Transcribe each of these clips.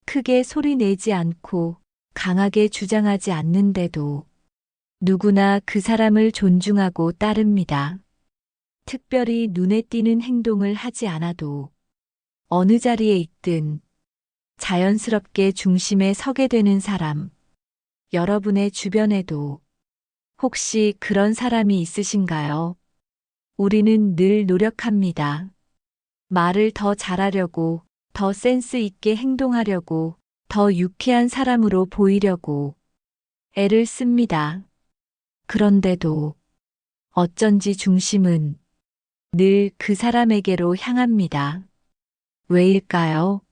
크게 소리 내지 않고 강하게 주장하지 않는데도 누구나 그 사람을 존중하고 따릅니다. 특별히 눈에 띄는 행동을 하지 않아도 어느 자리에 있든 자연스럽게 중심에 서게 되는 사람, 여러분의 주변에도 혹시 그런 사람이 있으신가요? 우리는 늘 노력합니다. 말을 더 잘하려고, 더 센스 있게 행동하려고, 더 유쾌한 사람으로 보이려고 애를 씁니다. 그런데도 어쩐지 중심은 늘 그 사람에게로 향합니다. 왜일까요?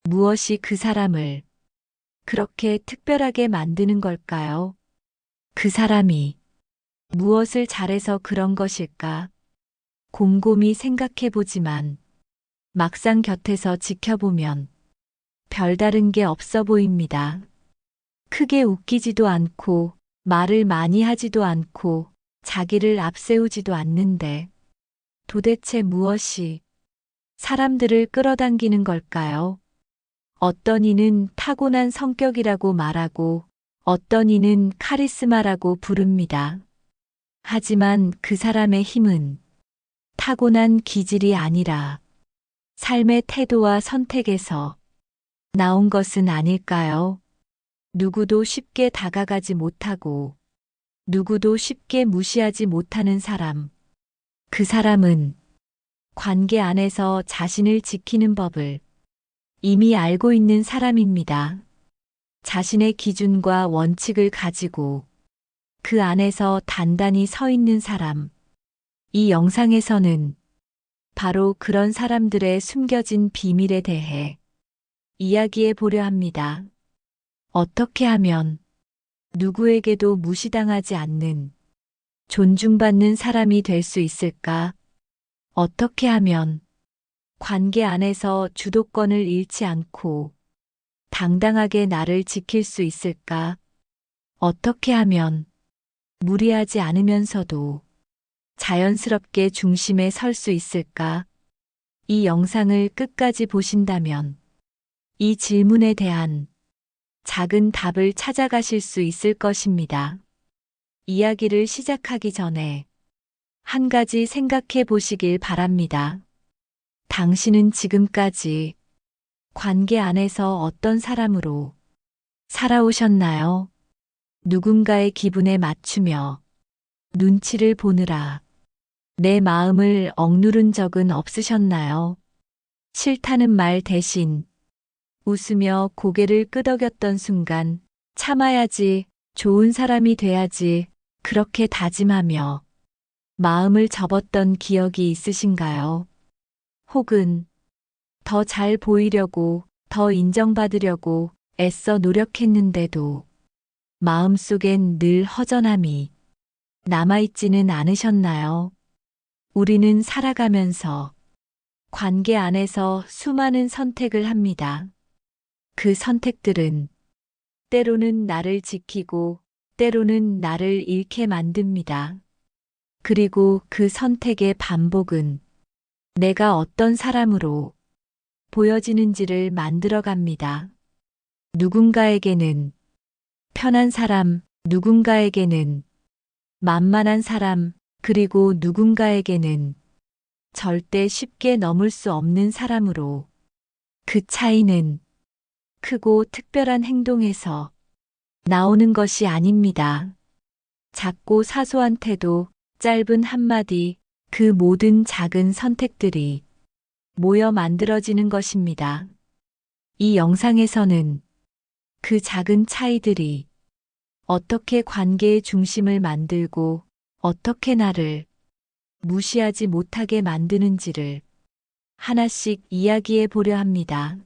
무엇이 그 사람을 그렇게 특별하게 만드는 걸까요? 그 사람이 무엇을 잘해서 그런 것일까? 곰곰이 생각해 보지만 막상 곁에서 지켜보면 별다른 게 없어 보입니다. 크게 웃기지도 않고 말을 많이 하지도 않고 자기를 앞세우지도 않는데 도대체 무엇이 사람들을 끌어당기는 걸까요? 어떤 이는 타고난 성격이라고 말하고 어떤 이는 카리스마라고 부릅니다. 하지만 그 사람의 힘은 타고난 기질이 아니라 삶의 태도와 선택에서 나온 것은 아닐까요? 누구도 쉽게 다가가지 못하고 누구도 쉽게 무시하지 못하는 사람. 그 사람은 관계 안에서 자신을 지키는 법을 이미 알고 있는 사람입니다. 자신의 기준과 원칙을 가지고 그 안에서 단단히 서 있는 사람. 이 영상에서는 바로 그런 사람들의 숨겨진 비밀에 대해 이야기해 보려 합니다. 어떻게 하면 누구에게도 무시당하지 않는 존중받는 사람이 될 수 있을까? 어떻게 하면 관계 안에서 주도권을 잃지 않고 당당하게 나를 지킬 수 있을까? 어떻게 하면 무리하지 않으면서도 자연스럽게 중심에 설 수 있을까? 이 영상을 끝까지 보신다면 이 질문에 대한 작은 답을 찾아가실 수 있을 것입니다. 이야기를 시작하기 전에 한 가지 생각해 보시길 바랍니다. 당신은 지금까지 관계 안에서 어떤 사람으로 살아오셨나요? 누군가의 기분에 맞추며 눈치를 보느라 내 마음을 억누른 적은 없으셨나요? 싫다는 말 대신 웃으며 고개를 끄덕였던 순간 참아야지, 좋은 사람이 돼야지, 그렇게 다짐하며 마음을 접었던 기억이 있으신가요? 혹은 더 잘 보이려고, 더 인정받으려고 애써 노력했는데도 마음속엔 늘 허전함이 남아있지는 않으셨나요? 우리는 살아가면서 관계 안에서 수많은 선택을 합니다. 그 선택들은 때로는 나를 지키고 때로는 나를 잃게 만듭니다. 그리고 그 선택의 반복은 내가 어떤 사람으로 보여지는지를 만들어갑니다. 누군가에게는 편한 사람, 누군가에게는 만만한 사람, 그리고 누군가에게는 절대 쉽게 넘을 수 없는 사람으로 그 차이는 크고 특별한 행동에서 나오는 것이 아닙니다. 작고 사소한 태도, 짧은 한마디, 그 모든 작은 선택들이 모여 만들어지는 것입니다. 이 영상에서는 그 작은 차이들이 어떻게 관계의 중심을 만들고 어떻게 나를 무시하지 못하게 만드는지를 하나씩 이야기해 보려 합니다.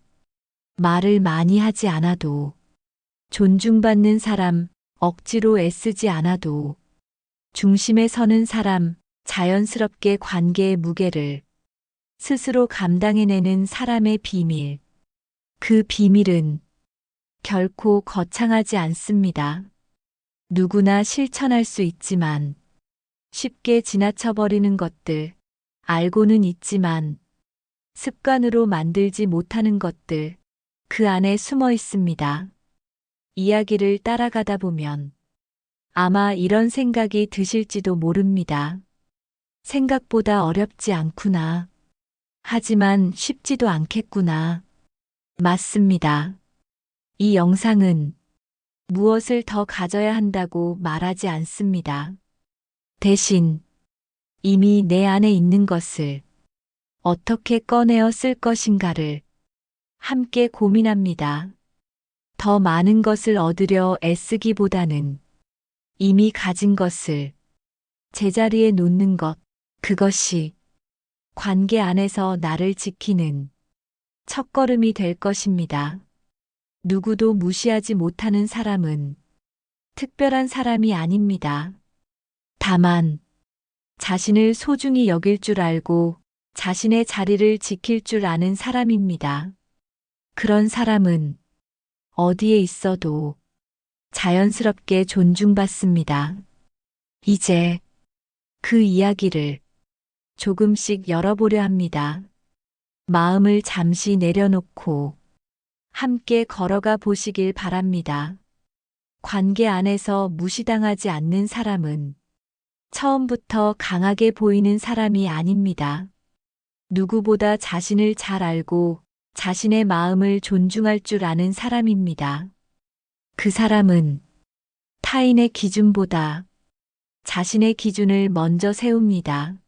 말을 많이 하지 않아도, 존중받는 사람, 억지로 애쓰지 않아도, 중심에 서는 사람, 자연스럽게 관계의 무게를 스스로 감당해내는 사람의 비밀. 그 비밀은 결코 거창하지 않습니다. 누구나 실천할 수 있지만 쉽게 지나쳐버리는 것들, 알고는 있지만 습관으로 만들지 못하는 것들, 그 안에 숨어 있습니다. 이야기를 따라가다 보면 아마 이런 생각이 드실지도 모릅니다. 생각보다 어렵지 않구나. 하지만 쉽지도 않겠구나. 맞습니다. 이 영상은 무엇을 더 가져야 한다고 말하지 않습니다. 대신 이미 내 안에 있는 것을 어떻게 꺼내어 쓸 것인가를 함께 고민합니다. 더 많은 것을 얻으려 애쓰기보다는 이미 가진 것을 제자리에 놓는 것, 그것이 관계 안에서 나를 지키는 첫걸음이 될 것입니다. 누구도 무시하지 못하는 사람은 특별한 사람이 아닙니다. 다만 자신을 소중히 여길 줄 알고 자신의 자리를 지킬 줄 아는 사람입니다. 그런 사람은 어디에 있어도 자연스럽게 존중받습니다. 이제 그 이야기를 조금씩 열어보려 합니다. 마음을 잠시 내려놓고 함께 걸어가 보시길 바랍니다. 관계 안에서 무시당하지 않는 사람은 처음부터 강하게 보이는 사람이 아닙니다. 누구보다 자신을 잘 알고 자신의 마음을 존중할 줄 아는 사람입니다. 그 사람은 타인의 기준보다 자신의 기준을 먼저 세웁니다.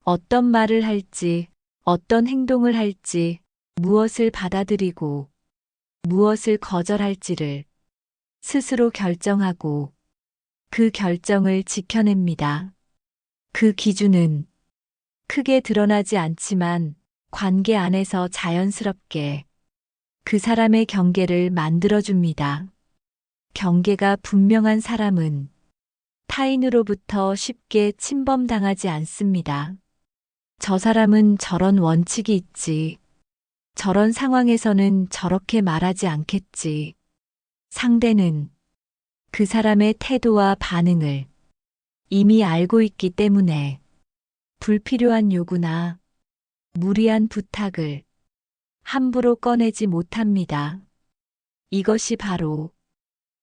어떤 말을 할지, 어떤 행동을 할지, 무엇을 받아들이고 무엇을 거절할지를 스스로 결정하고 그 결정을 지켜냅니다. 그 기준은 크게 드러나지 않지만 관계 안에서 자연스럽게 그 사람의 경계를 만들어줍니다. 경계가 분명한 사람은 타인으로부터 쉽게 침범당하지 않습니다. 저 사람은 저런 원칙이 있지. 저런 상황에서는 저렇게 말하지 않겠지. 상대는 그 사람의 태도와 반응을 이미 알고 있기 때문에 불필요한 요구나 무리한 부탁을 함부로 꺼내지 못합니다. 이것이 바로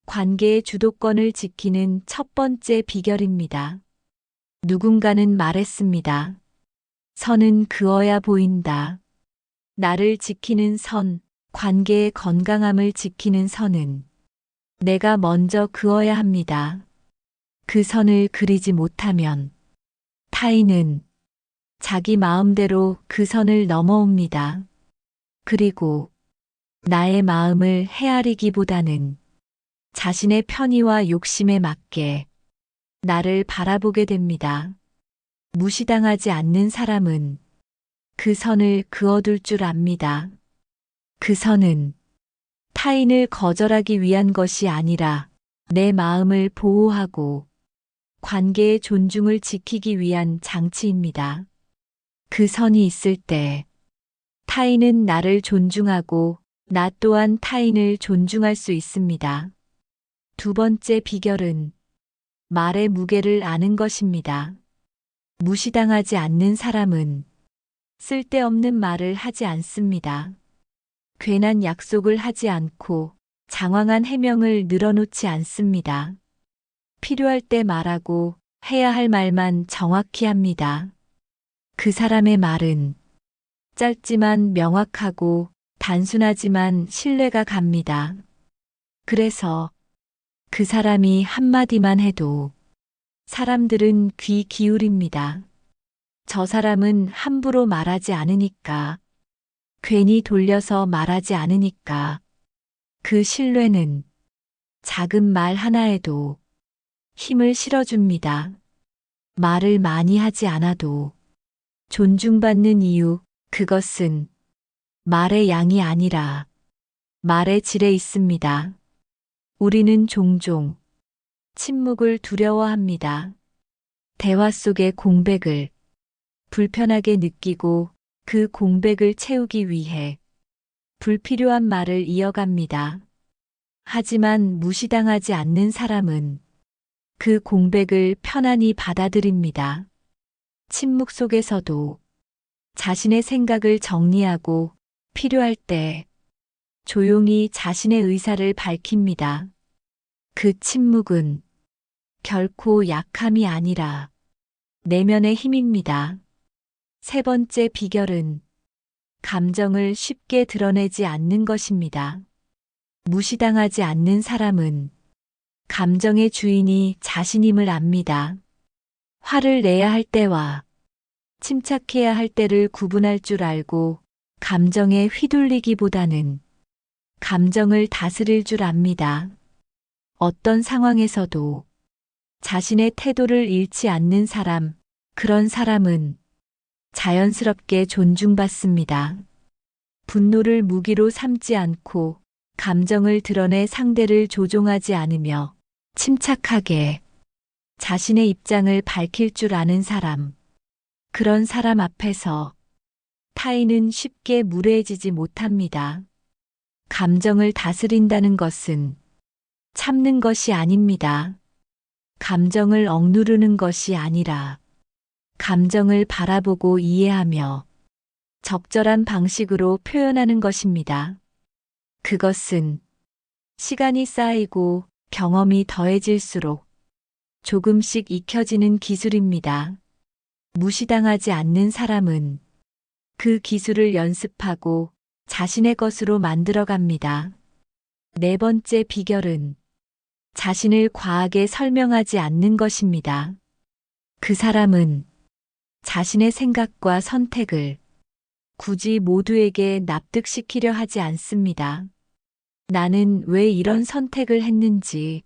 관계의 주도권을 지키는 첫 번째 비결입니다. 누군가는 말했습니다. 선은 그어야 보인다. 나를 지키는 선, 관계의 건강함을 지키는 선은 내가 먼저 그어야 합니다. 그 선을 그리지 못하면 타인은 자기 마음대로 그 선을 넘어옵니다. 그리고 나의 마음을 헤아리기보다는 자신의 편의와 욕심에 맞게 나를 바라보게 됩니다. 무시당하지 않는 사람은 그 선을 그어둘 줄 압니다. 그 선은 타인을 거절하기 위한 것이 아니라 내 마음을 보호하고 관계의 존중을 지키기 위한 장치입니다. 그 선이 있을 때 타인은 나를 존중하고 나 또한 타인을 존중할 수 있습니다. 두 번째 비결은 말의 무게를 아는 것입니다. 무시당하지 않는 사람은 쓸데없는 말을 하지 않습니다. 괜한 약속을 하지 않고 장황한 해명을 늘어놓지 않습니다. 필요할 때 말하고 해야 할 말만 정확히 합니다. 그 사람의 말은 짧지만 명확하고 단순하지만 신뢰가 갑니다. 그래서 그 사람이 한마디만 해도 사람들은 귀 기울입니다. 저 사람은 함부로 말하지 않으니까, 괜히 돌려서 말하지 않으니까. 그 신뢰는 작은 말 하나에도 힘을 실어줍니다. 말을 많이 하지 않아도 존중받는 이유, 그것은 말의 양이 아니라 말의 질에 있습니다. 우리는 종종 침묵을 두려워합니다. 대화 속의 공백을 불편하게 느끼고 그 공백을 채우기 위해 불필요한 말을 이어갑니다. 하지만 무시당하지 않는 사람은 그 공백을 편안히 받아들입니다. 침묵 속에서도 자신의 생각을 정리하고 필요할 때 조용히 자신의 의사를 밝힙니다. 그 침묵은 결코 약함이 아니라 내면의 힘입니다. 세 번째 비결은 감정을 쉽게 드러내지 않는 것입니다. 무시당하지 않는 사람은 감정의 주인이 자신임을 압니다. 화를 내야 할 때와 침착해야 할 때를 구분할 줄 알고 감정에 휘둘리기보다는 감정을 다스릴 줄 압니다. 어떤 상황에서도 자신의 태도를 잃지 않는 사람, 그런 사람은 자연스럽게 존중받습니다. 분노를 무기로 삼지 않고 감정을 드러내 상대를 조종하지 않으며 침착하게 자신의 입장을 밝힐 줄 아는 사람, 그런 사람 앞에서 타인은 쉽게 무례해지지 못합니다. 감정을 다스린다는 것은 참는 것이 아닙니다. 감정을 억누르는 것이 아니라 감정을 바라보고 이해하며 적절한 방식으로 표현하는 것입니다. 그것은 시간이 쌓이고 경험이 더해질수록 조금씩 익혀지는 기술입니다. 무시당하지 않는 사람은 그 기술을 연습하고 자신의 것으로 만들어갑니다. 네 번째 비결은 자신을 과하게 설명하지 않는 것입니다. 그 사람은 자신의 생각과 선택을 굳이 모두에게 납득시키려 하지 않습니다. 나는 왜 이런 선택을 했는지,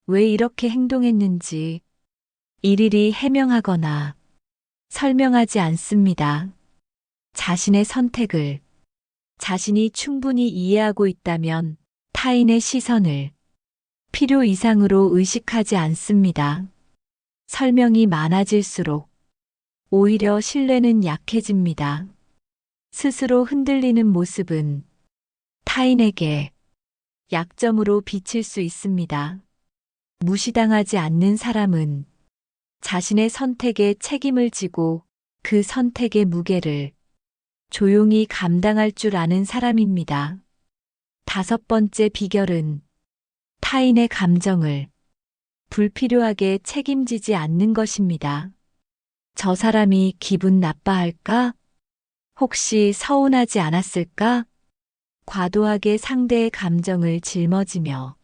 왜 이렇게 행동했는지 일일이 해명하거나 설명하지 않습니다. 자신의 선택을 자신이 충분히 이해하고 있다면 타인의 시선을 필요 이상으로 의식하지 않습니다. 설명이 많아질수록 오히려 신뢰는 약해집니다. 스스로 흔들리는 모습은 타인에게 약점으로 비칠 수 있습니다. 무시당하지 않는 사람은 자신의 선택에 책임을 지고 그 선택의 무게를 조용히 감당할 줄 아는 사람입니다. 다섯 번째 비결은 타인의 감정을 불필요하게 책임지지 않는 것입니다. 저 사람이 기분 나빠할까? 혹시 서운하지 않았을까? 과도하게 상대의 감정을 짊어지며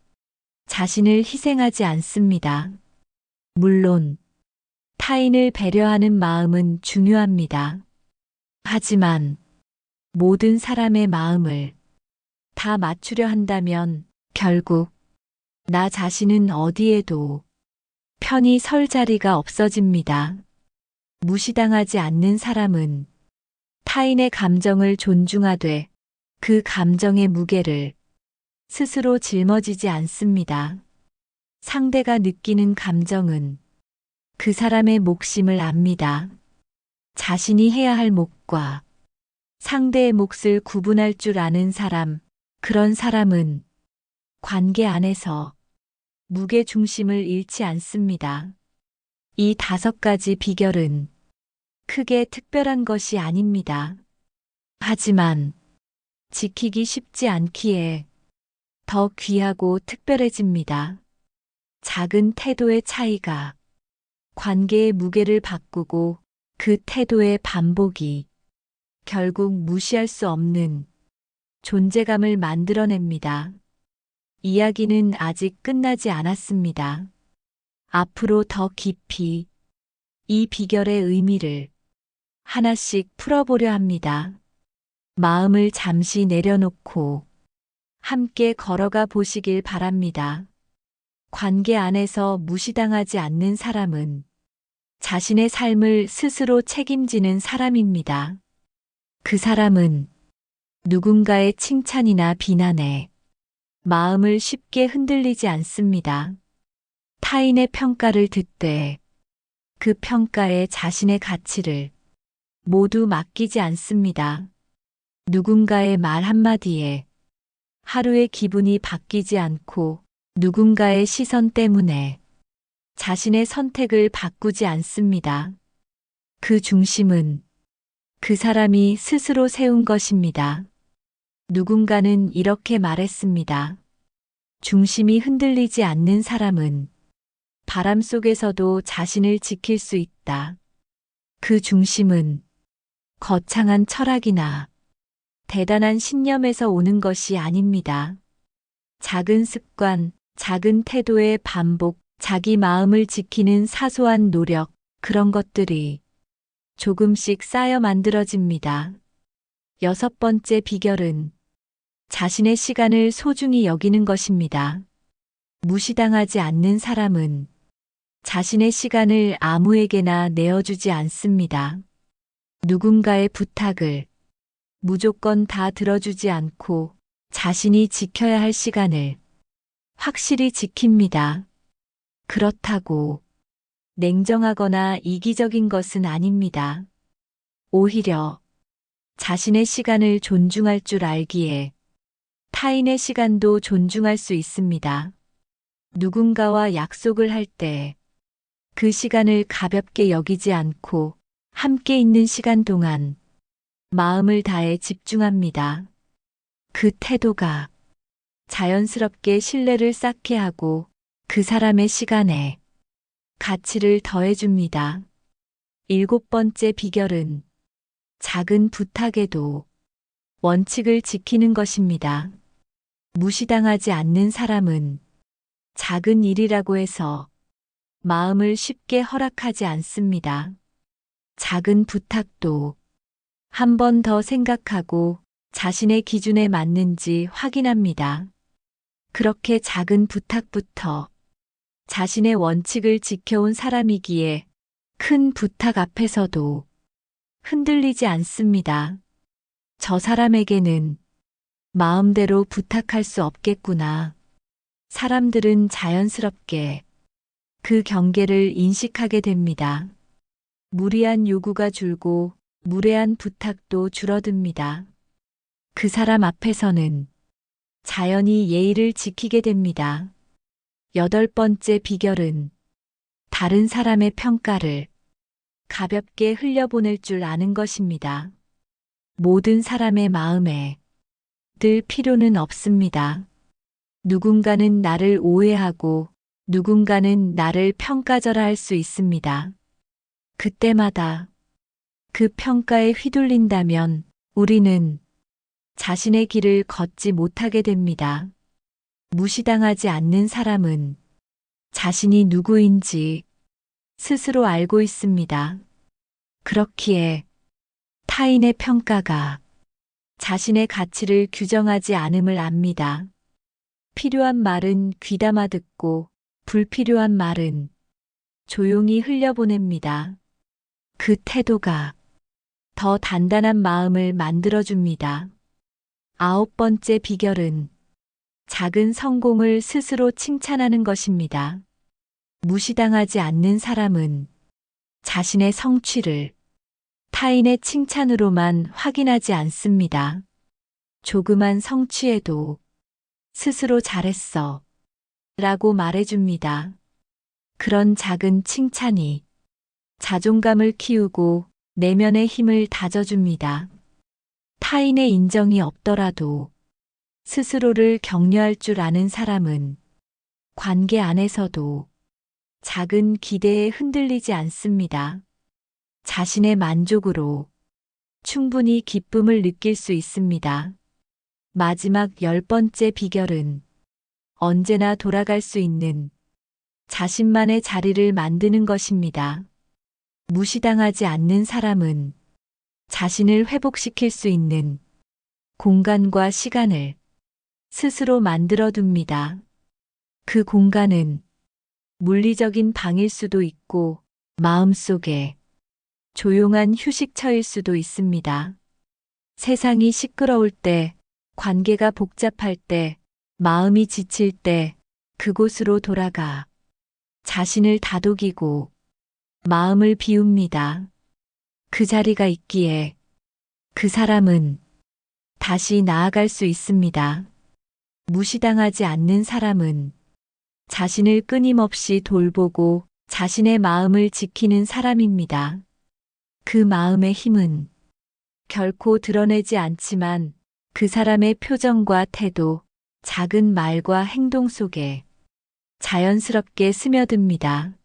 자신을 희생하지 않습니다. 물론 타인을 배려하는 마음은 중요합니다. 하지만 모든 사람의 마음을 다 맞추려 한다면 결국 나 자신은 어디에도 편히 설 자리가 없어집니다. 무시당하지 않는 사람은 타인의 감정을 존중하되 그 감정의 무게를 스스로 짊어지지 않습니다. 상대가 느끼는 감정은 그 사람의 몫임을 압니다. 자신이 해야 할 몫과 상대의 몫을 구분할 줄 아는 사람, 그런 사람은 관계 안에서 무게 중심을 잃지 않습니다. 이 5가지 비결은 크게 특별한 것이 아닙니다. 하지만 지키기 쉽지 않기에 더 귀하고 특별해집니다. 작은 태도의 차이가 관계의 무게를 바꾸고 그 태도의 반복이 결국 무시할 수 없는 존재감을 만들어냅니다. 이야기는 아직 끝나지 않았습니다. 앞으로 더 깊이 이 비결의 의미를 하나씩 풀어보려 합니다. 마음을 잠시 내려놓고 함께 걸어가 보시길 바랍니다. 관계 안에서 무시당하지 않는 사람은 자신의 삶을 스스로 책임지는 사람입니다. 그 사람은 누군가의 칭찬이나 비난에 마음을 쉽게 흔들리지 않습니다. 타인의 평가를 듣되 그 평가에 자신의 가치를 모두 맡기지 않습니다. 누군가의 말 한마디에 하루의 기분이 바뀌지 않고 누군가의 시선 때문에 자신의 선택을 바꾸지 않습니다. 그 중심은 그 사람이 스스로 세운 것입니다. 누군가는 이렇게 말했습니다. 중심이 흔들리지 않는 사람은 바람 속에서도 자신을 지킬 수 있다. 그 중심은 거창한 철학이나 대단한 신념에서 오는 것이 아닙니다. 작은 습관, 작은 태도의 반복, 자기 마음을 지키는 사소한 노력, 그런 것들이 조금씩 쌓여 만들어집니다. 6번째 비결은 자신의 시간을 소중히 여기는 것입니다. 무시당하지 않는 사람은 자신의 시간을 아무에게나 내어주지 않습니다. 누군가의 부탁을 무조건 다 들어주지 않고 자신이 지켜야 할 시간을 확실히 지킵니다. 그렇다고 냉정하거나 이기적인 것은 아닙니다. 오히려 자신의 시간을 존중할 줄 알기에 타인의 시간도 존중할 수 있습니다. 누군가와 약속을 할 때 그 시간을 가볍게 여기지 않고 함께 있는 시간 동안 마음을 다해 집중합니다. 그 태도가 자연스럽게 신뢰를 쌓게 하고 그 사람의 시간에 가치를 더해줍니다. 7번째 비결은 작은 부탁에도 원칙을 지키는 것입니다. 무시당하지 않는 사람은 작은 일이라고 해서 마음을 쉽게 허락하지 않습니다. 작은 부탁도 한 번 더 생각하고 자신의 기준에 맞는지 확인합니다. 그렇게 작은 부탁부터 자신의 원칙을 지켜온 사람이기에 큰 부탁 앞에서도 흔들리지 않습니다. 저 사람에게는 마음대로 부탁할 수 없겠구나. 사람들은 자연스럽게 그 경계를 인식하게 됩니다. 무리한 요구가 줄고 무례한 부탁도 줄어듭니다. 그 사람 앞에서는 자연히 예의를 지키게 됩니다. 8번째 비결은 다른 사람의 평가를 가볍게 흘려보낼 줄 아는 것입니다. 모든 사람의 마음에 늘 필요는 없습니다. 누군가는 나를 오해하고 누군가는 나를 평가절하할 수 있습니다. 그때마다 그 평가에 휘둘린다면 우리는 자신의 길을 걷지 못하게 됩니다. 무시당하지 않는 사람은 자신이 누구인지 스스로 알고 있습니다. 그렇기에 타인의 평가가 자신의 가치를 규정하지 않음을 압니다. 필요한 말은 귀담아 듣고 불필요한 말은 조용히 흘려보냅니다. 그 태도가 더 단단한 마음을 만들어줍니다. 9번째 비결은 작은 성공을 스스로 칭찬하는 것입니다. 무시당하지 않는 사람은 자신의 성취를 타인의 칭찬으로만 확인하지 않습니다. 조그만 성취에도 스스로 잘했어 라고 말해줍니다. 그런 작은 칭찬이 자존감을 키우고 내면의 힘을 다져줍니다. 타인의 인정이 없더라도 스스로를 격려할 줄 아는 사람은 관계 안에서도 작은 기대에 흔들리지 않습니다. 자신의 만족으로 충분히 기쁨을 느낄 수 있습니다. 마지막 10번째 비결은 언제나 돌아갈 수 있는 자신만의 자리를 만드는 것입니다. 무시당하지 않는 사람은 자신을 회복시킬 수 있는 공간과 시간을 스스로 만들어 둡니다. 그 공간은 물리적인 방일 수도 있고 마음속에 조용한 휴식처일 수도 있습니다. 세상이 시끄러울 때, 관계가 복잡할 때, 마음이 지칠 때 그곳으로 돌아가 자신을 다독이고 마음을 비웁니다. 그 자리가 있기에 그 사람은 다시 나아갈 수 있습니다. 무시당하지 않는 사람은 자신을 끊임없이 돌보고 자신의 마음을 지키는 사람입니다. 그 마음의 힘은 결코 드러내지 않지만 그 사람의 표정과 태도, 작은 말과 행동 속에 자연스럽게 스며듭니다.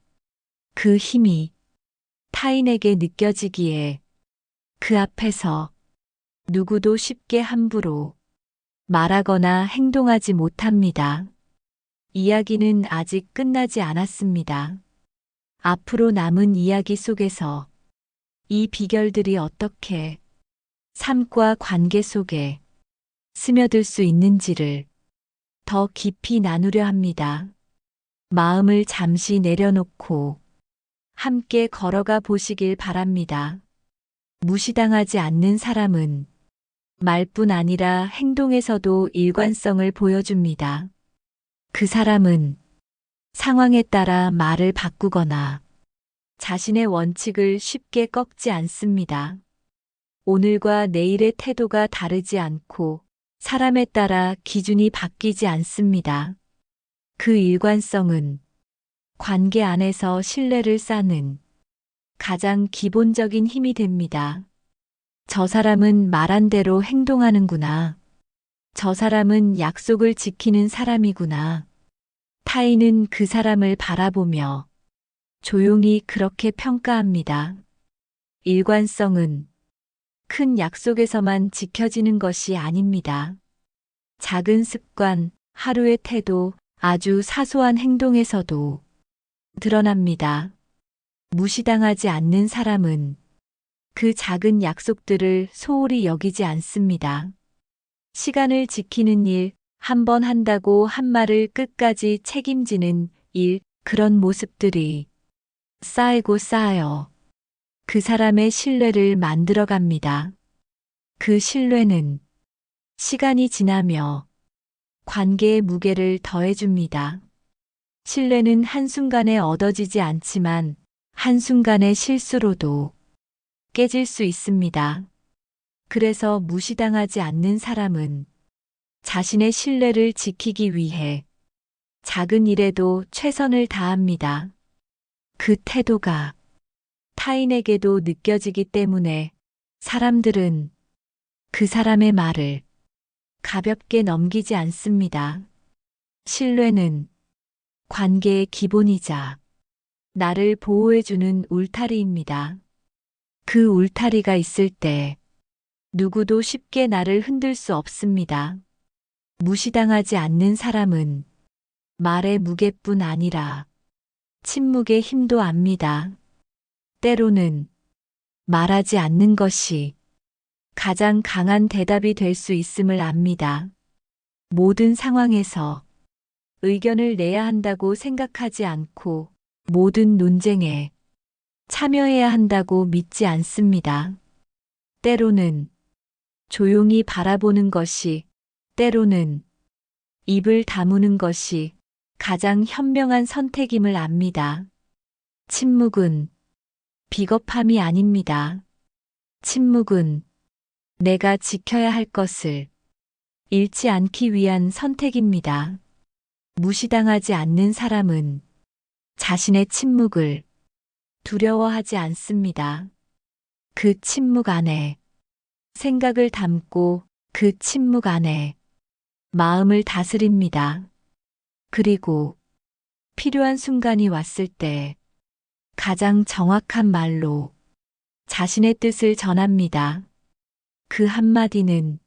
그 힘이 타인에게 느껴지기에 그 앞에서 누구도 쉽게 함부로 말하거나 행동하지 못합니다. 이야기는 아직 끝나지 않았습니다. 앞으로 남은 이야기 속에서 이 비결들이 어떻게 삶과 관계 속에 스며들 수 있는지를 더 깊이 나누려 합니다. 마음을 잠시 내려놓고 함께 걸어가 보시길 바랍니다. 무시당하지 않는 사람은 말뿐 아니라 행동에서도 일관성을 보여줍니다. 그 사람은 상황에 따라 말을 바꾸거나 자신의 원칙을 쉽게 꺾지 않습니다. 오늘과 내일의 태도가 다르지 않고 사람에 따라 기준이 바뀌지 않습니다. 그 일관성은 관계 안에서 신뢰를 쌓는 가장 기본적인 힘이 됩니다. 저 사람은 말한 대로 행동하는구나. 저 사람은 약속을 지키는 사람이구나. 타인은 그 사람을 바라보며 조용히 그렇게 평가합니다. 일관성은 큰 약속에서만 지켜지는 것이 아닙니다. 작은 습관, 하루의 태도, 아주 사소한 행동에서도 드러납니다. 무시당하지 않는 사람은 그 작은 약속들을 소홀히 여기지 않습니다. 시간을 지키는 일, 한 번 한다고 한 말을 끝까지 책임지는 일, 그런 모습들이 쌓이고 쌓여 그 사람의 신뢰를 만들어갑니다. 그 신뢰는 시간이 지나며 관계의 무게를 더해줍니다. 신뢰는 한순간에 얻어지지 않지만 한순간의 실수로도 깨질 수 있습니다. 그래서 무시당하지 않는 사람은 자신의 신뢰를 지키기 위해 작은 일에도 최선을 다합니다. 그 태도가 타인에게도 느껴지기 때문에 사람들은 그 사람의 말을 가볍게 넘기지 않습니다. 신뢰는 관계의 기본이자 나를 보호해주는 울타리입니다. 그 울타리가 있을 때 누구도 쉽게 나를 흔들 수 없습니다. 무시당하지 않는 사람은 말의 무게뿐 아니라 침묵의 힘도 압니다. 때로는 말하지 않는 것이 가장 강한 대답이 될 수 있음을 압니다. 모든 상황에서 의견을 내야 한다고 생각하지 않고 모든 논쟁에 참여해야 한다고 믿지 않습니다. 때로는 조용히 바라보는 것이, 때로는 입을 다무는 것이 가장 현명한 선택임을 압니다. 침묵은 비겁함이 아닙니다. 침묵은 내가 지켜야 할 것을 잃지 않기 위한 선택입니다. 무시당하지 않는 사람은 자신의 침묵을 두려워하지 않습니다. 그 침묵 안에 생각을 담고 그 침묵 안에 마음을 다스립니다. 그리고 필요한 순간이 왔을 때 가장 정확한 말로 자신의 뜻을 전합니다. 그 한마디는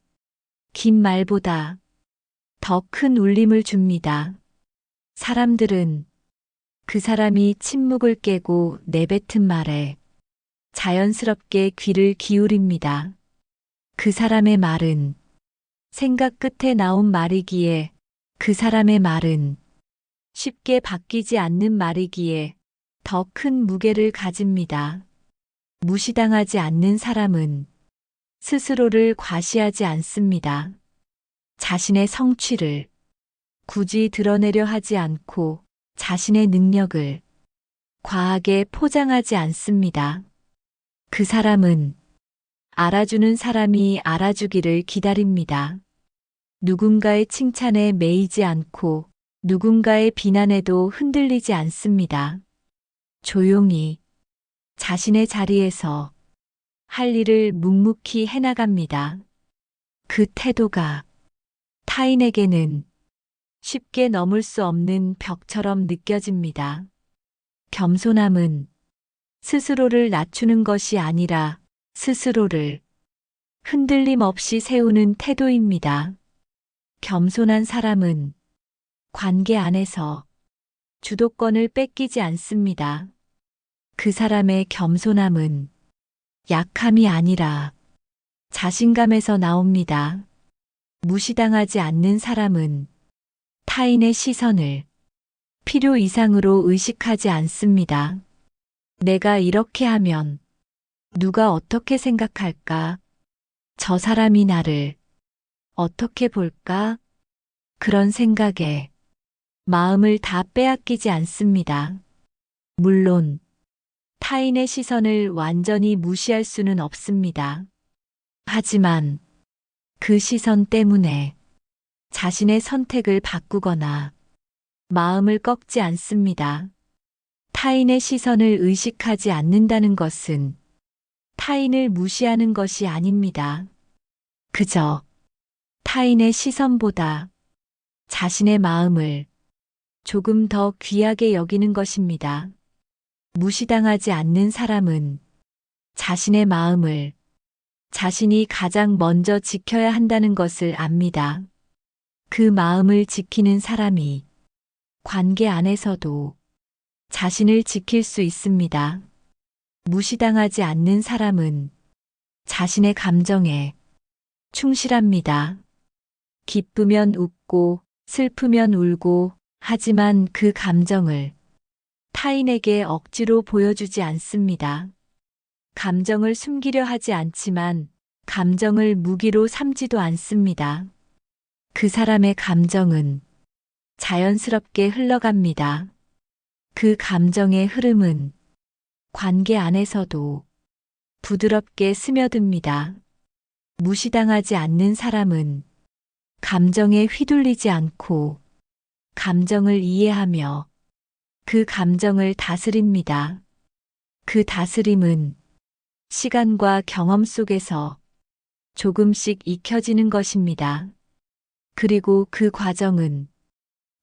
긴 말보다 더 큰 울림을 줍니다. 사람들은 그 사람이 침묵을 깨고 내뱉은 말에 자연스럽게 귀를 기울입니다. 그 사람의 말은 생각 끝에 나온 말이기에, 그 사람의 말은 쉽게 바뀌지 않는 말이기에 더 큰 무게를 가집니다. 무시당하지 않는 사람은 스스로를 과시하지 않습니다. 자신의 성취를 굳이 드러내려 하지 않고 자신의 능력을 과하게 포장하지 않습니다. 그 사람은 알아주는 사람이 알아주기를 기다립니다. 누군가의 칭찬에 매이지 않고 누군가의 비난에도 흔들리지 않습니다. 조용히 자신의 자리에서 할 일을 묵묵히 해나갑니다. 그 태도가 타인에게는 쉽게 넘을 수 없는 벽처럼 느껴집니다. 겸손함은 스스로를 낮추는 것이 아니라 스스로를 흔들림 없이 세우는 태도입니다. 겸손한 사람은 관계 안에서 주도권을 뺏기지 않습니다. 그 사람의 겸손함은 약함이 아니라 자신감에서 나옵니다. 무시당하지 않는 사람은 타인의 시선을 필요 이상으로 의식하지 않습니다. 내가 이렇게 하면 누가 어떻게 생각할까? 저 사람이 나를 어떻게 볼까? 그런 생각에 마음을 다 빼앗기지 않습니다. 물론 타인의 시선을 완전히 무시할 수는 없습니다. 하지만 그 시선 때문에 자신의 선택을 바꾸거나 마음을 꺾지 않습니다. 타인의 시선을 의식하지 않는다는 것은 타인을 무시하는 것이 아닙니다. 그저 타인의 시선보다 자신의 마음을 조금 더 귀하게 여기는 것입니다. 무시당하지 않는 사람은 자신의 마음을 자신이 가장 먼저 지켜야 한다는 것을 압니다. 그 마음을 지키는 사람이 관계 안에서도 자신을 지킬 수 있습니다. 무시당하지 않는 사람은 자신의 감정에 충실합니다. 기쁘면 웃고 슬프면 울고 하지만 그 감정을 타인에게 억지로 보여주지 않습니다. 감정을 숨기려 하지 않지만 감정을 무기로 삼지도 않습니다. 그 사람의 감정은 자연스럽게 흘러갑니다. 그 감정의 흐름은 관계 안에서도 부드럽게 스며듭니다. 무시당하지 않는 사람은 감정에 휘둘리지 않고 감정을 이해하며 그 감정을 다스립니다. 그 다스림은 시간과 경험 속에서 조금씩 익혀지는 것입니다. 그리고 그 과정은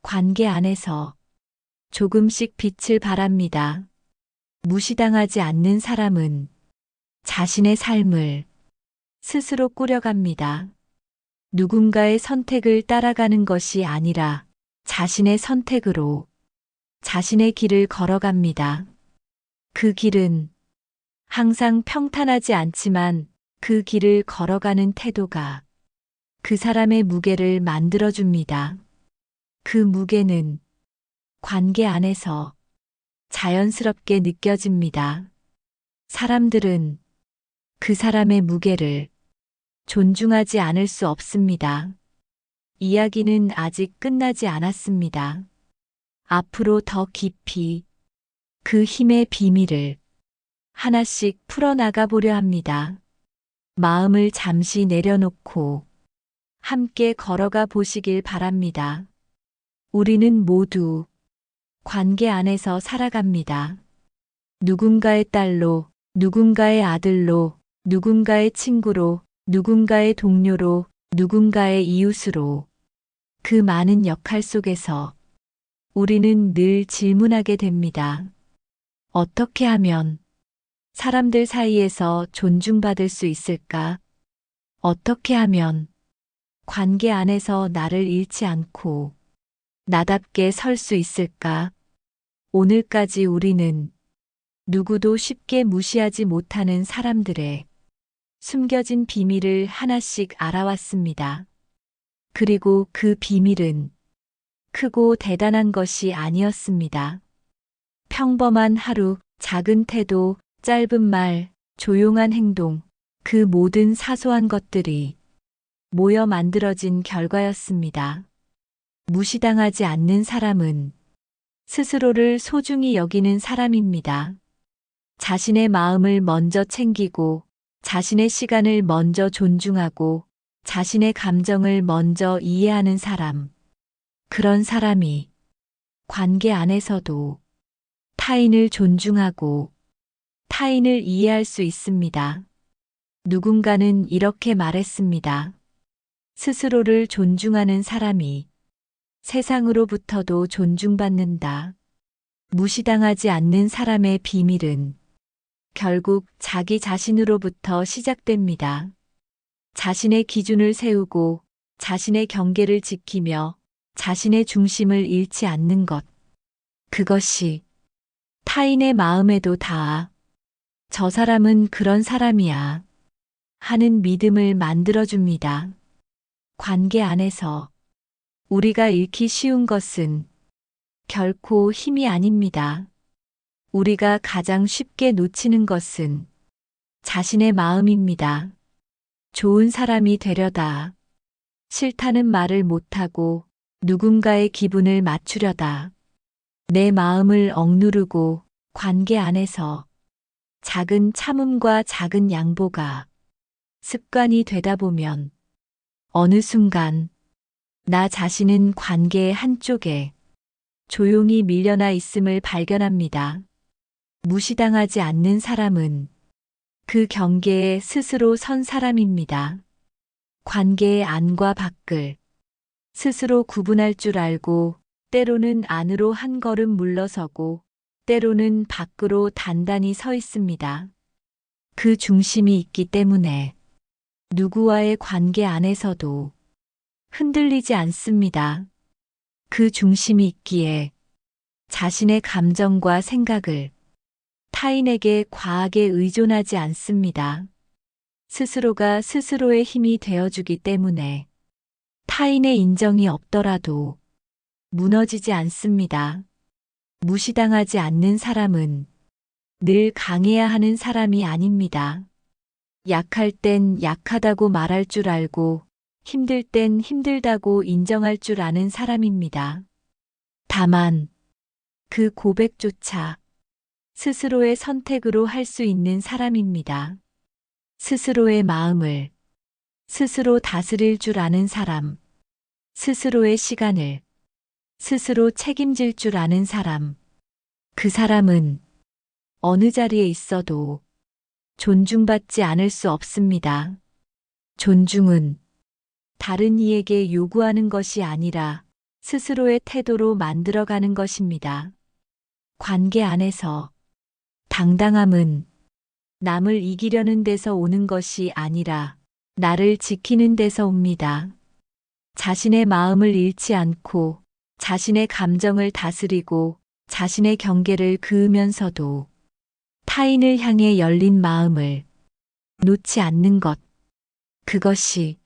관계 안에서 조금씩 빛을 발합니다. 무시당하지 않는 사람은 자신의 삶을 스스로 꾸려갑니다. 누군가의 선택을 따라가는 것이 아니라 자신의 선택으로 자신의 길을 걸어갑니다. 그 길은 항상 평탄하지 않지만 그 길을 걸어가는 태도가 그 사람의 무게를 만들어줍니다. 그 무게는 관계 안에서 자연스럽게 느껴집니다. 사람들은 그 사람의 무게를 존중하지 않을 수 없습니다. 이야기는 아직 끝나지 않았습니다. 앞으로 더 깊이 그 힘의 비밀을 하나씩 풀어나가 보려 합니다. 마음을 잠시 내려놓고 함께 걸어가 보시길 바랍니다. 우리는 모두 관계 안에서 살아갑니다. 누군가의 딸로, 누군가의 아들로, 누군가의 친구로, 누군가의 동료로, 누군가의 이웃으로 그 많은 역할 속에서 우리는 늘 질문하게 됩니다. 어떻게 하면 사람들 사이에서 존중받을 수 있을까? 어떻게 하면 관계 안에서 나를 잃지 않고 나답게 설 수 있을까? 오늘까지 우리는 누구도 쉽게 무시하지 못하는 사람들의 숨겨진 비밀을 하나씩 알아왔습니다. 그리고 그 비밀은 크고 대단한 것이 아니었습니다. 평범한 하루, 작은 태도, 짧은 말, 조용한 행동, 그 모든 사소한 것들이 모여 만들어진 결과였습니다. 무시당하지 않는 사람은 스스로를 소중히 여기는 사람입니다. 자신의 마음을 먼저 챙기고 자신의 시간을 먼저 존중하고 자신의 감정을 먼저 이해하는 사람. 그런 사람이 관계 안에서도 타인을 존중하고 타인을 이해할 수 있습니다. 누군가는 이렇게 말했습니다. 스스로를 존중하는 사람이 세상으로부터도 존중받는다. 무시당하지 않는 사람의 비밀은 결국 자기 자신으로부터 시작됩니다. 자신의 기준을 세우고 자신의 경계를 지키며 자신의 중심을 잃지 않는 것. 그것이 타인의 마음에도 닿아 저 사람은 그런 사람이야 하는 믿음을 만들어줍니다. 관계 안에서 우리가 잃기 쉬운 것은 결코 힘이 아닙니다. 우리가 가장 쉽게 놓치는 것은 자신의 마음입니다. 좋은 사람이 되려다 싫다는 말을 못하고 누군가의 기분을 맞추려다 내 마음을 억누르고 관계 안에서 작은 참음과 작은 양보가 습관이 되다 보면 어느 순간 나 자신은 관계의 한쪽에 조용히 밀려나 있음을 발견합니다. 무시당하지 않는 사람은 그 경계에 스스로 선 사람입니다. 관계의 안과 밖을 스스로 구분할 줄 알고 때로는 안으로 한 걸음 물러서고 때로는 밖으로 단단히 서 있습니다. 그 중심이 있기 때문에 누구와의 관계 안에서도 흔들리지 않습니다. 그 중심이 있기에 자신의 감정과 생각을 타인에게 과하게 의존하지 않습니다. 스스로가 스스로의 힘이 되어주기 때문에 타인의 인정이 없더라도 무너지지 않습니다. 무시당하지 않는 사람은 늘 강해야 하는 사람이 아닙니다. 약할 땐 약하다고 말할 줄 알고 힘들 땐 힘들다고 인정할 줄 아는 사람입니다. 다만 그 고백조차 스스로의 선택으로 할 수 있는 사람입니다. 스스로의 마음을 스스로 다스릴 줄 아는 사람, 스스로의 시간을 스스로 책임질 줄 아는 사람, 그 사람은 어느 자리에 있어도 존중받지 않을 수 없습니다. 존중은 다른 이에게 요구하는 것이 아니라 스스로의 태도로 만들어가는 것입니다. 관계 안에서 당당함은 남을 이기려는 데서 오는 것이 아니라 나를 지키는 데서 옵니다. 자신의 마음을 잃지 않고 자신의 감정을 다스리고 자신의 경계를 그으면서도 타인을 향해 열린 마음을 놓지 않는 것. 그것이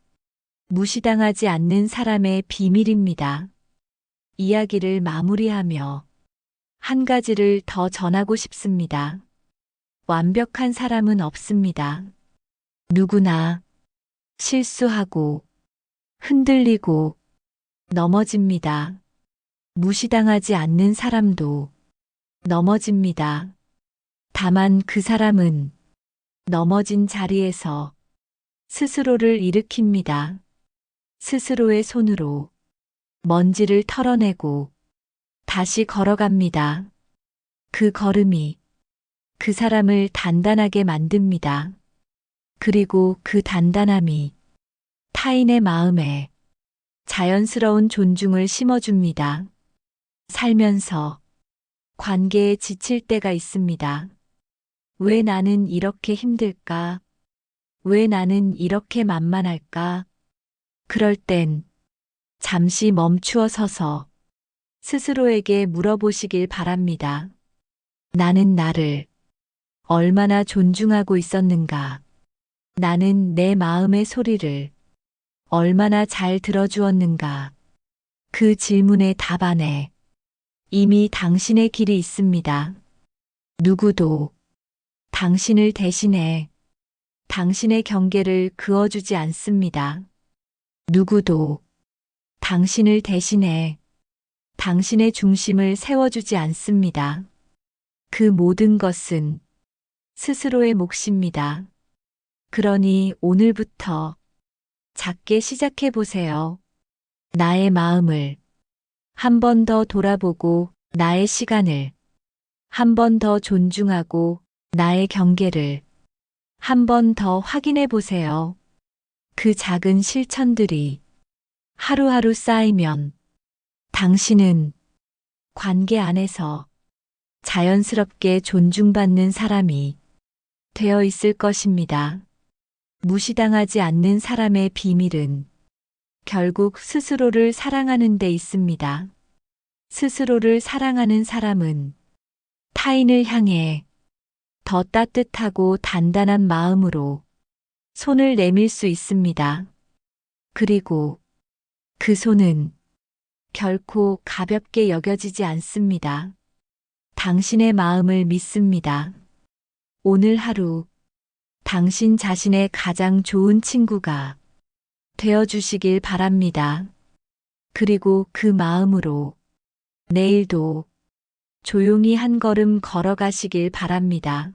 무시당하지 않는 사람의 비밀입니다. 이야기를 마무리하며 한 가지를 더 전하고 싶습니다. 완벽한 사람은 없습니다. 누구나 실수하고 흔들리고 넘어집니다. 무시당하지 않는 사람도 넘어집니다. 다만 그 사람은 넘어진 자리에서 스스로를 일으킵니다. 스스로의 손으로 먼지를 털어내고 다시 걸어갑니다. 그 걸음이 그 사람을 단단하게 만듭니다. 그리고 그 단단함이 타인의 마음에 자연스러운 존중을 심어줍니다. 살면서 관계에 지칠 때가 있습니다. 왜 나는 이렇게 힘들까? 왜 나는 이렇게 만만할까? 그럴 땐 잠시 멈추어 서서 스스로에게 물어보시길 바랍니다. 나는 나를 얼마나 존중하고 있었는가? 나는 내 마음의 소리를 얼마나 잘 들어주었는가? 그 질문의 답 안에 이미 당신의 길이 있습니다. 누구도 당신을 대신해 당신의 경계를 그어주지 않습니다. 누구도 당신을 대신해 당신의 중심을 세워주지 않습니다. 그 모든 것은 스스로의 몫입니다. 그러니 오늘부터 작게 시작해 보세요. 나의 마음을 한 번 더 돌아보고 나의 시간을 한 번 더 존중하고 나의 경계를 한 번 더 확인해 보세요. 그 작은 실천들이 하루하루 쌓이면 당신은 관계 안에서 자연스럽게 존중받는 사람이 되어 있을 것입니다. 무시당하지 않는 사람의 비밀은 결국 스스로를 사랑하는 데 있습니다. 스스로를 사랑하는 사람은 타인을 향해 더 따뜻하고 단단한 마음으로 손을 내밀 수 있습니다. 그리고 그 손은 결코 가볍게 여겨지지 않습니다. 당신의 마음을 믿습니다. 오늘 하루 당신 자신의 가장 좋은 친구가 되어 주시길 바랍니다. 그리고 그 마음으로 내일도 조용히 한 걸음 걸어가시길 바랍니다.